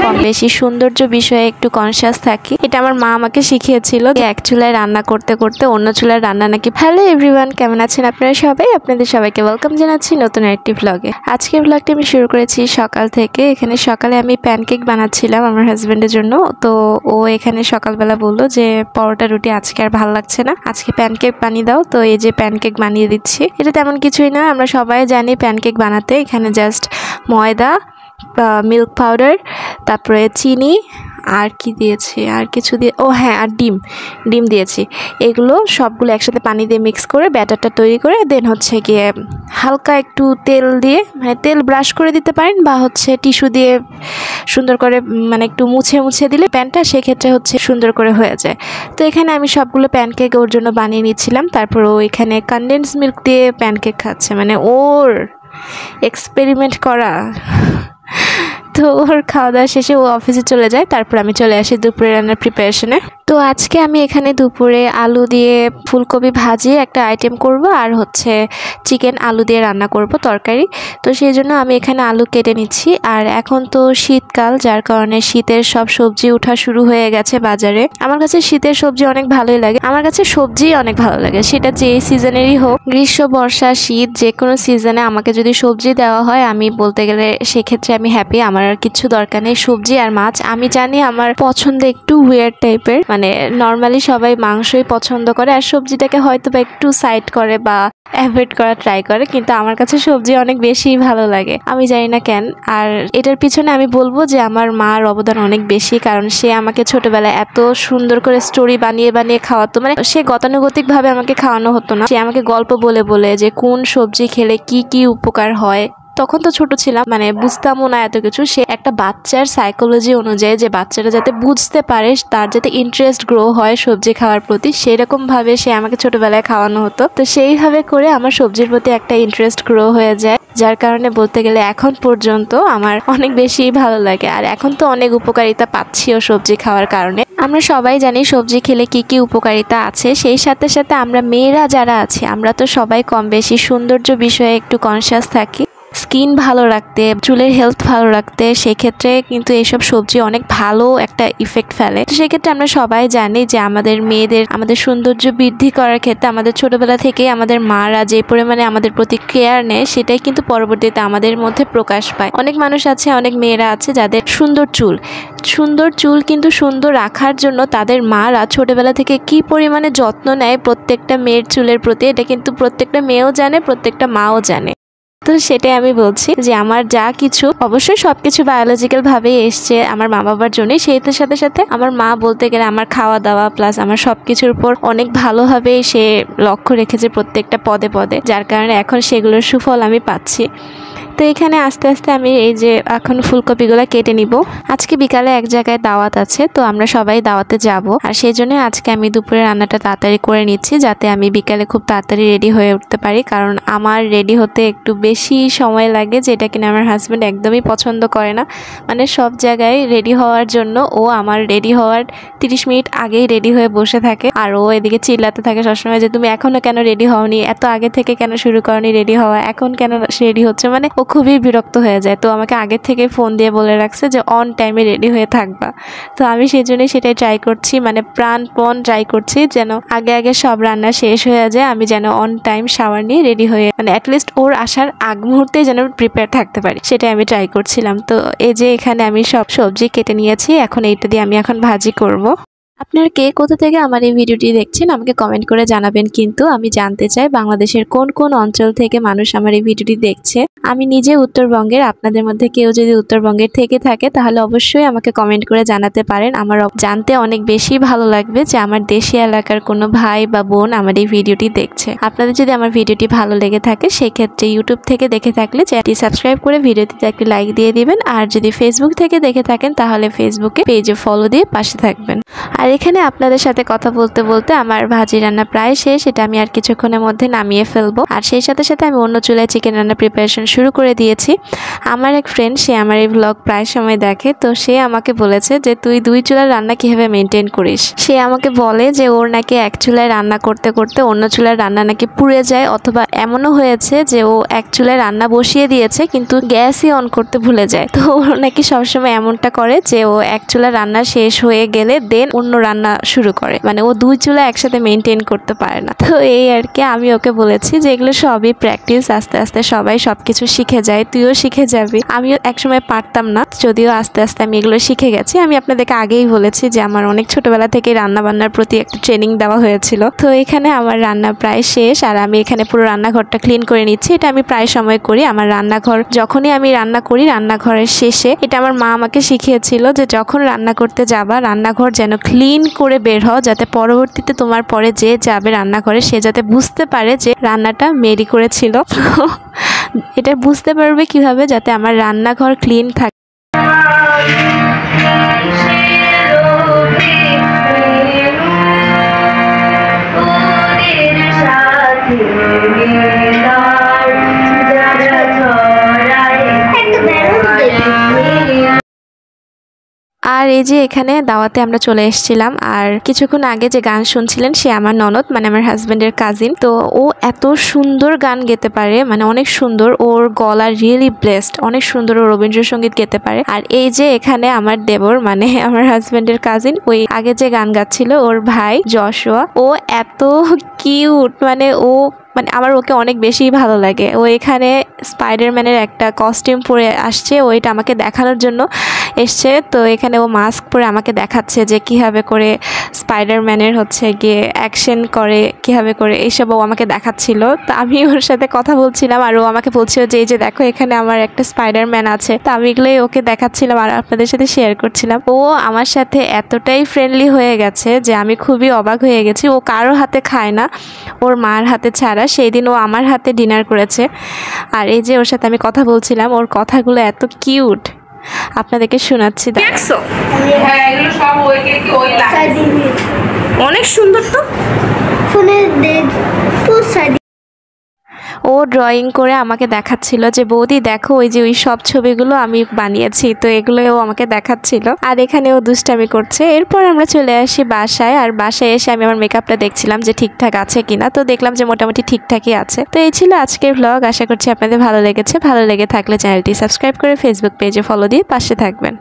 কম বেশি সৌন্দর্য বিষয়ে একটু কনসিয়াস থাকি। এটা আমার মা আমাকে শিখিয়েছিল যে এক চুলায় রান্না করতে করতে অন্য চুলার রান্না নাকি। হ্যালো এভরিওয়ান, কেমন আছেন আপনারা সবাই? আপনাদের সবাইকে ওয়েলকাম জানাচ্ছি নতুন একটি ব্লগে। আজকের ব্লগটি আমি শুরু করেছি সকাল থেকে। এখানে সকালে আমি প্যানকেক বানাচ্ছিলাম আমার হাজবেন্ডের জন্য। তো ও এখানে সকালবেলা বললো যে পরোটা রুটি আজকে আর ভালো লাগছে না, আজকে প্যানকেক বানিয়ে দাও। তো এই যে প্যানকেক বানিয়ে দিচ্ছি। এটা তেমন কিছুই না, আমরা সবাই জানি প্যানকেক বানাতে। এখানে জাস্ট ময়দা, মিল্ক পাউডার, তারপরে চিনি, আর কি দিয়েছি, আর কিছু দিয়ে, ও হ্যাঁ, আর ডিম দিয়েছি। এগুলো সবগুলো একসাথে পানি দিয়ে মিক্স করে ব্যাটারটা তৈরি করে দেন হচ্ছে গিয়ে হালকা একটু তেল দিয়ে, মানে তেল ব্রাশ করে দিতে পারেন বা হচ্ছে টিস্যু দিয়ে সুন্দর করে মানে একটু মুছে দিলে প্যানটা সেক্ষেত্রে হচ্ছে সুন্দর করে হয়ে যায়। তো এখানে আমি সবগুলো প্যানকেক ওর জন্য বানিয়ে নিচ্ছিলাম। তারপর ও এখানে কনডেন্স মিল্ক দিয়ে প্যানকেক খাচ্ছে, মানে ওর এক্সপেরিমেন্ট করা। তো ওর খাওয়া দাওয়া শেষে ও অফিসে চলে যায়। তারপর আমি চলে আসি দুপুরে রান্নার প্রিপারেশনে। তো আজকে আমি এখানে দুপুরে আলু দিয়ে ফুলকপি ভাজি একটা আইটেম করব, আর হচ্ছে চিকেন আলু দিয়ে রান্না করব তরকারি। তো সেই জন্য আমি এখানে আলু কেটে নিচ্ছি। আর এখন তো শীতকাল, যার কারণে শীতের সব সবজি ওঠা শুরু হয়ে গেছে বাজারে। আমার কাছে শীতের সবজি অনেক ভালোই লাগে, আমার কাছে সবজি অনেক ভালো লাগে, সেটা যে সিজনেরই হোক, গ্রীষ্ম বর্ষা শীত যে কোনো সিজনে আমাকে যদি সবজি দেওয়া হয় আমি বলতে গেলে সেক্ষেত্রে আমি হ্যাপি। আমার আর কিছু দরকার নেই, সবজি আর মাছ। আমি জানি আমার পছন্দ একটু উইয়ার্ড টাইপের, মানে নর্মালি সবাই মাংসই পছন্দ করে আর সবজিটাকে হয়তো বা একটু সাইড করে বা অ্যাভয়েড করা ট্রাই করে, কিন্তু আমার কাছে সবজি অনেক বেশি ভালো লাগে, আমি জানি না কেন। আর এটার পিছনে আমি বলবো যে আমার মার অবদান অনেক বেশি, কারণ সে আমাকে ছোটবেলায় এত সুন্দর করে স্টোরি বানিয়ে খাওয়াতো। মানে সে গতানুগতিক ভাবে আমাকে খাওয়ানো হতো না, সে আমাকে গল্প বলে যে কোন সবজি খেলে কি কি উপকার হয়। তখন তো ছোট ছিলাম, মানে বুঝতামও না এত কিছু। সে একটা বাচ্চার সাইকোলজি অনুযায়ী, যে বাচ্চাটা যাতে বুঝতে পারে, তার যাতে ইন্টারেস্ট গ্রো হয় সবজি খাওয়ার প্রতি, সেরকম ভাবে সে আমাকে ছোটবেলায় খাওয়ানো হতো। তো সেইভাবে করে আমার সবজির প্রতি একটা ইন্টারেস্ট গ্রো হয়ে যায়, যার কারণে বলতে গেলে এখন পর্যন্ত আমার অনেক বেশি ভালো লাগে। আর এখন তো অনেক উপকারিতা পাচ্ছিও সবজি খাওয়ার কারণে। আমরা সবাই জানি সবজি খেলে কি কি উপকারিতা আছে। সেই সাথে সাথে আমরা মেয়েরা যারা আছি, আমরা তো সবাই কম বেশি সৌন্দর্য বিষয়ে একটু কনসিয়াস থাকি, স্কিন ভালো রাখতে, চুলের হেলথ ভালো রাখতে। সেক্ষেত্রে কিন্তু এইসব সবজি অনেক ভালো একটা ইফেক্ট ফেলে। তো সেক্ষেত্রে আমরা সবাই জানি যে আমাদের মেয়েদের আমাদের সৌন্দর্য বৃদ্ধি করার ক্ষেত্রে আমাদের ছোটবেলা থেকেই আমাদের মারা যে পরিমাণে আমাদের প্রতি কেয়ার নেয়, সেটাই কিন্তু পরবর্তীতে আমাদের মধ্যে প্রকাশ পায়। অনেক মানুষ আছে, অনেক মেয়েরা আছে যাদের সুন্দর চুল কিন্তু সুন্দর রাখার জন্য তাদের মারা ছোটবেলা থেকে কি পরিমাণে যত্ন নেয় প্রত্যেকটা মেয়ের চুলের প্রতি, এটা কিন্তু প্রত্যেকটা মেয়েও জানে, প্রত্যেকটা মাও জানে। তো সেটাই আমি বলছি যে আমার যা কিছু, অবশ্যই সবকিছু বায়োলজিক্যাল ভাবেই এসছে আমার মা বাবার জন্যই, সেইটার সাথে সাথে আমার মা বলতে গেলে আমার খাওয়া দাওয়া প্লাস আমার সবকিছুর উপর অনেক ভালোভাবে সে লক্ষ্য রেখেছে প্রত্যেকটা পদে পদে, যার কারণে এখন সেগুলোর সুফল আমি পাচ্ছি। তো এখানে আস্তে আস্তে আমি এই যে এখন ফুলকপিগুলো কেটে নিব। আজকে বিকালে এক জায়গায় দাওয়াত আছে, তো আমরা সবাই দাওয়াতে যাব, আর সেই জন্য আজকে আমি দুপুরে রান্নাটা তাড়াতাড়ি করে নিচ্ছি যাতে আমি বিকালে খুব তাড়াতাড়ি রেডি হয়ে উঠতে পারি। কারণ আমার রেডি হতে একটু বেশি সময় লাগে, যেটা কিনা আমার হাজব্যান্ড একদমই পছন্দ করে না। মানে সব জায়গায় রেডি হওয়ার জন্য ও আমার রেডি হওয়ার 30 মিনিট আগেই রেডি হয়ে বসে থাকে, আর ও এদিকে চিল্লাতে থাকে সবসময় যে তুমি এখনো কেন রেডি হওনি, এত আগে থেকে কেন শুরু করনি রেডি হওয়া, এখন কেন রেডি হচ্ছে। মানে ও খুবই বিরক্ত হয়ে যায়। তো আমাকে আগে থেকে ফোন দিয়ে বলে রাখছে যে অন টাইমে রেডি হয়ে থাকবা। তো আমি সেই জন্যই সেটাই ট্রাই করছি, মানে প্রাণপণ ট্রাই করছি যেন আগে সব রান্না শেষ হয়ে যায়, আমি যেন অন টাইম শাওয়ার নিয়ে রেডি হয়ে, মানে অ্যাটলিস্ট ওর আসার আগ মুহূর্তে যেন প্রিপেয়ার থাকতে পারি, সেটাই আমি ট্রাই করছিলাম। তো এই যে এখানে আমি সব সবজি কেটে নিয়েছি, এখন এইটা দিয়ে আমি এখন ভাজি করব। আপনারা কে কোথা থেকে আমার এই ভিডিওটি দেখছেন আমাকে কমেন্ট করে জানাবেন, কিন্তু আমি জানতে চাই বাংলাদেশের কোন কোন অঞ্চল থেকে মানুষ আমার এই ভিডিওটি দেখছে। আমি নিজে উত্তরবঙ্গের, আপনাদের মধ্যে কেউ যদি উত্তরবঙ্গের থেকে থাকে তাহলে অবশ্যই আমাকে কমেন্ট করে জানাতে পারেন। আমার জানতে অনেক বেশি ভালো লাগবে যে আমার দেশি এলাকার কোনো ভাই বা বোন আমার এই ভিডিওটি দেখছে। আপনাদের যদি আমার ভিডিওটি ভালো লেগে থাকে সেক্ষেত্রে ইউটিউব থেকে দেখে থাকলে চ্যানেলটি সাবস্ক্রাইব করে ভিডিওটিতে একটি লাইক দিয়ে দিবেন, আর যদি ফেসবুক থেকে দেখে থাকেন তাহলে ফেসবুকে পেজে ফলো দিয়ে পাশে থাকবেন। আর আর এখানে আপনাদের সাথে কথা বলতে বলতে আমার ভাজি রান্না প্রায় শেষ, এটা আমি আর কিছুক্ষণের মধ্যে নামিয়ে ফেলবো। আর সেই সাথে সাথে আমি অন্য চুলায় চিকেন রান্না প্রিপারেশন শুরু করে দিয়েছি। আমার এক ফ্রেন্ড, সে আমার এই ব্লগ প্রায় সময় দেখে, তো সে আমাকে বলেছে যে তুই 2 চুলার রান্না কিভাবে মেনটেন করিস। সে আমাকে বলে যে ওর নাকি এক চুলায় রান্না করতে করতে অন্য চুলার রান্না নাকি পুড়ে যায়, অথবা এমনও হয়েছে যে ও এক চুলায় রান্না বসিয়ে দিয়েছে কিন্তু গ্যাসই অন করতে ভুলে যায়। তো ও নাকি সবসময় এমনটা করে যে ও এক চুলার রান্না শেষ হয়ে গেলে দেন অন্য রান্না শুরু করে, মানে ও 2 চুলা একসাথে মেনটেন করতে পারে না। তো এই আর কি, আমি ওকে বলেছি যে এগুলো সবই প্র্যাকটিস, আস্তে আস্তে সবাই সবকিছু শিখে যায়, তুইও শিখে যাবি। আমিও একসময় পারতাম না, যদিও আস্তে আস্তে আমি এগুলো শিখে গেছি। আমি আপনাদেরকে আগেই বলেছি যে আমার অনেক ছোটবেলা থেকে রান্না বান্নার প্রতি একটা ট্রেনিং দেওয়া হয়েছিল। তো এখানে আমার রান্না প্রায় শেষ, আর আমি এখানে পুরো রান্নাঘরটা ক্লিন করে নিচ্ছি। এটা আমি প্রায় সময় করি। আমার রান্নাঘর যখনই আমি রান্না করি, রান্নাঘরের শেষে, এটা আমার মা আমাকে শিখিয়েছিল যে যখন রান্না করতে যাবা রান্নাঘর যেন ক্লিন করে বের হও, যাতে পরবর্তীতে তোমার পরে যে যাবে রান্নাঘরে সে যাতে বুঝতে পারে যে রান্নাটা মেরি করেছিল। এটা বুঝতে পারবে কিভাবে, যাতে আমার রান্নাঘর ক্লিন থাকে। আর এই যে এখানে দাওয়াতে আমরা চলে এসেছিলাম, আর কিছুক্ষণ আগে যে গান শুনছিলেন সে আমার ননদ, মানে আমার হাজবেন্ডের কাজিন। তো ও এত সুন্দর গান গেতে পারে, মানে অনেক সুন্দর, ওর গলা রিয়েলি ব্লেসড, অনেক সুন্দর ও রবীন্দ্রসঙ্গীত গেতে পারে। আর এই যে এখানে আমার দেবর, মানে আমার হাজবেন্ডের কাজিন, ওই আগে যে গান গাচ্ছিল ওর ভাই জশুয়া, ও এত কিউট, মানে আমার ওকে অনেক বেশি ভালো লাগে। ও এখানে স্পাইডারম্যানের একটা কস্টিউম পরে আসছে, ওইটা আমাকে দেখানোর জন্য এসছে। তো এখানে ও মাস্ক পরে আমাকে দেখাচ্ছে যে কিভাবে করে স্পাইডারম্যানের হচ্ছে গিয়ে অ্যাকশন করে, কিভাবে করে, এইসব ও আমাকে দেখাচ্ছিল। তো আমি ওর সাথে কথা বলছিলাম, আর ও আমাকে বলছিল যে এই যে দেখো এখানে আমার একটা স্পাইডারম্যান আছে। তো আমি এগুলোই ওকে দেখাচ্ছিলাম আর আপনাদের সাথে শেয়ার করছিলাম। ও আমার সাথে এতটাই ফ্রেন্ডলি হয়ে গেছে যে আমি খুবই অবাক হয়ে গেছি। ও কারো হাতে খায় না, ওর মার হাতে ছাড়া। সেই দিন ও আমার হাতে ডিনার করেছে। আর এই যে ওর সাথে আমি কথা বলছিলাম, ওর কথাগুলো এত কিউট, আপনাদেরকে শোনাচ্ছি। অনেক সুন্দর। তো ও ড্রয়িং করে আমাকে দেখাচ্ছিল যে বৌদি দেখো ওই যে ওই সব ছবিগুলো আমি বানিয়েছি। তো এগুলো ও আমাকে দেখাচ্ছিল, আর এখানে ও দুষ্টামি করছে। এরপর আমরা চলে আসি বাসায়, আর বাসায় এসে আমি আমার মেকআপটা দেখছিলাম যে ঠিকঠাক আছে কিনা। তো দেখলাম যে মোটামুটি ঠিকঠাকই আছে। তো এই ছিল আজকের ব্লগ। আশা করছি আপনাদের ভালো লেগেছে। ভালো লেগে থাকলে চ্যানেলটি সাবস্ক্রাইব করে ফেসবুক পেজে ফলো দিয়ে পাশে থাকবেন।